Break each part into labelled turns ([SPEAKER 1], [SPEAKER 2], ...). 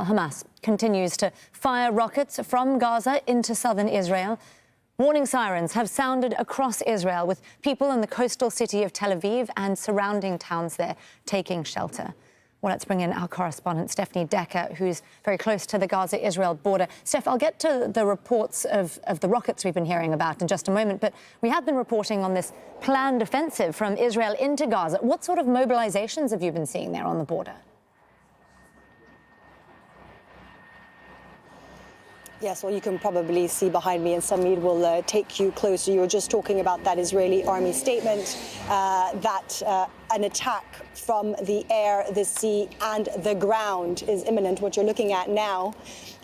[SPEAKER 1] Well, Hamas continues to fire rockets from Gaza into southern Israel. Warning sirens have sounded across Israel, with people in the coastal city of Tel Aviv and surrounding towns there taking shelter. Well, let's bring in our correspondent, Stephanie Decker, who's very close to the Gaza-Israel border. Steph, I'll get to the reports of the rockets we've been hearing about in just a moment, but we have been reporting on this planned offensive from Israel into Gaza. What sort of mobilizations have you been seeing there on the border?
[SPEAKER 2] Yes, well, you can probably see behind me, and Samir will take you closer. You were just talking about that Israeli army statement that an attack from the air, the sea and the ground is imminent. What you're looking at now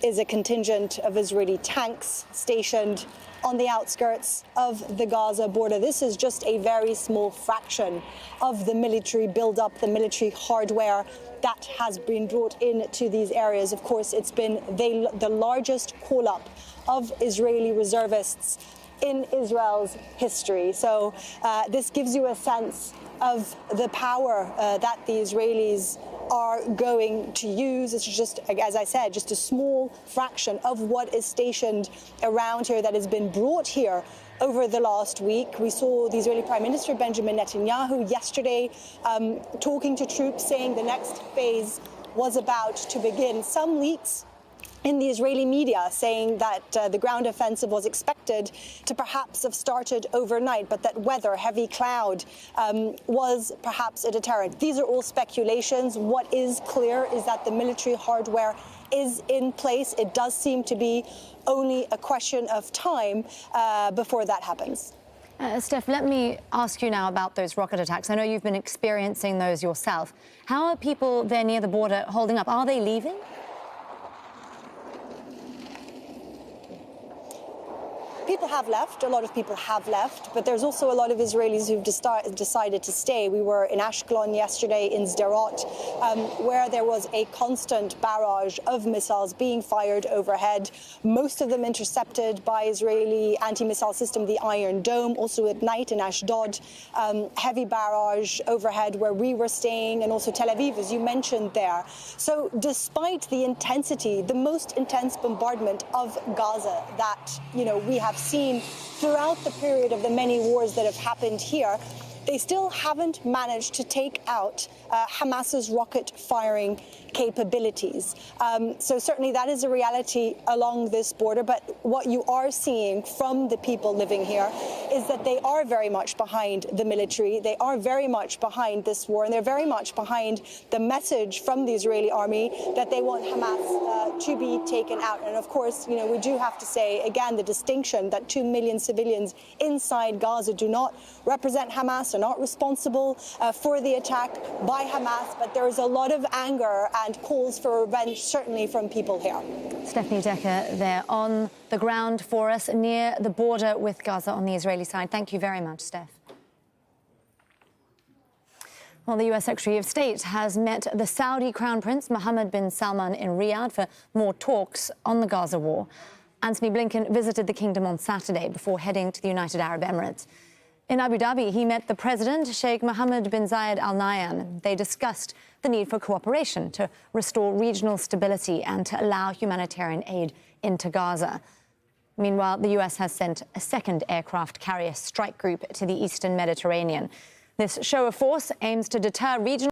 [SPEAKER 2] is a contingent of Israeli tanks stationed on the outskirts of the Gaza border. This is just a very small fraction of the military buildup, the military hardware that has been brought into these areas. Of course, it's been the largest call-up of Israeli reservists in Israel's history. So this gives you a sense of the power that the Israelis are going to use. It's just, as I said, just a small fraction of what is stationed around here that has been brought here over the last week. We saw the Israeli Prime Minister Benjamin Netanyahu yesterday talking to troops, saying the next phase was about to begin. Some leaks in the Israeli media saying that the ground offensive was expected to perhaps have started overnight, but that weather, heavy cloud, was perhaps a deterrent. These are all speculations. What is clear is that the military hardware is in place. It does seem to be only a question of time before that happens.
[SPEAKER 1] Steph, let me ask you now about those rocket attacks. I know you've been experiencing those yourself. How are people there near the border holding up? Are they leaving?
[SPEAKER 2] People have left, a lot of people have left, but there's also a lot of Israelis who've decided to stay. We were in Ashkelon yesterday, in Sderot, where there was a constant barrage of missiles being fired overhead, most of them intercepted by Israeli anti-missile system, the Iron Dome. Also at night in Ashdod, heavy barrage overhead where we were staying, and also Tel Aviv, as you mentioned there. So despite the intensity, the most intense bombardment of Gaza that, we have seen throughout the period of the many wars that have happened here, they still haven't managed to take out Hamas's rocket firing capabilities. So certainly that is a reality along this border. But what you are seeing from the people living here is that they are very much behind the military. They are very much behind this war, and they're very much behind the message from the Israeli army that they want Hamas to be taken out. And of course, we do have to say, again, the distinction that 2 million civilians inside Gaza do not represent Hamas, are not responsible for the attack by Hamas, but there is a lot of anger and calls for revenge, certainly from people here.
[SPEAKER 1] Stephanie Decker there on the ground for us near the border with Gaza on the Israeli side. Thank you very much, Steph. Well, the US Secretary of State has met the Saudi Crown Prince Mohammed bin Salman in Riyadh for more talks on the Gaza war. Antony Blinken visited the kingdom on Saturday before heading to the United Arab Emirates. In Abu Dhabi, he met the president, Sheikh Mohammed bin Zayed Al Nahyan. They discussed the need for cooperation to restore regional stability and to allow humanitarian aid into Gaza. Meanwhile, the US has sent a second aircraft carrier strike group to the eastern Mediterranean. This show of force aims to deter regional